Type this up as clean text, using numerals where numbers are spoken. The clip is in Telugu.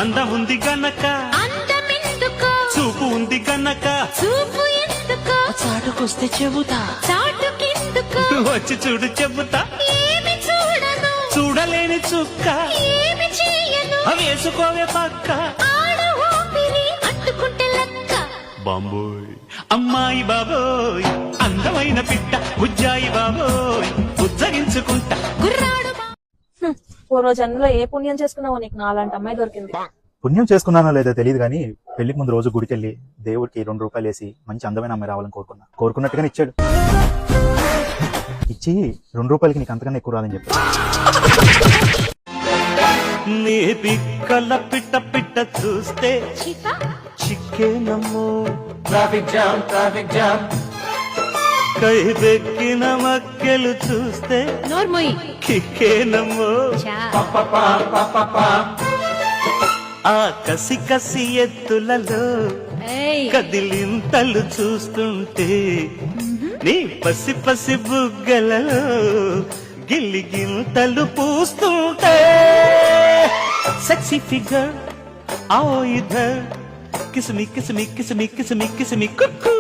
అందం ఉంది గనక అందమెందుకో చూపు ఉంది గనక చూపు ఎందుకో చాటుకొస్తే చెబుతా చాటుకెందుకో వచ్చి చూడు చెబుతా ఏమి చూడను చూడలేని చుక్క ఏమి చేయను వేసుకోవే పక్క ఆడ ఊపిరి అంటుకుంటే లెక్క బాంబోయ్ అమ్మాయి బాబోయ్ అందమైన పిట్ట ఉజ్జాయి బాబోయ్ ఉజ్జగించుకుంటా గుర్రాడు పూర్వ జన్మలో ఏ పుణ్యం చేసుకున్నావో నీకు నాలాంటి అమ్మాయి దొరికింది. పుణ్యం చేసుకున్నానో లేదో తెలియదు కానీ పెళ్లికి ముందు రోజు గుడికెళ్ళి దేవుడికి 2 రూపాయలు వేసి మంచి అందమైన అమ్మాయి రావాలని కోరుకున్నట్టుగానే ఇచ్చాడు. ఇచ్చి 2 రూపాయలకి నీకు అంతకన్నా ఎక్కువ రాదని చెప్పాడు. నీ పిక్కల పిట్ట పిట్ట చూస్తే చిపా చిక్కేనమ్మో ట్రాఫిక్ జామ్ కై బెక్కిన మక్కెలు చూస్తే నోర్మోయి కిక్కేనమ్మో చా ఆ కసి కసి ఎత్తులలో ఏయ్ కదిలింతలు చూస్తుంటే నీ పసి పసి బుగ్గలలో గిల్లిగింతలు పూస్తుంటే సెక్సీ ఫిగర్ आओ इधर किसमी किसमी किसमी किसमी किसमी कुकू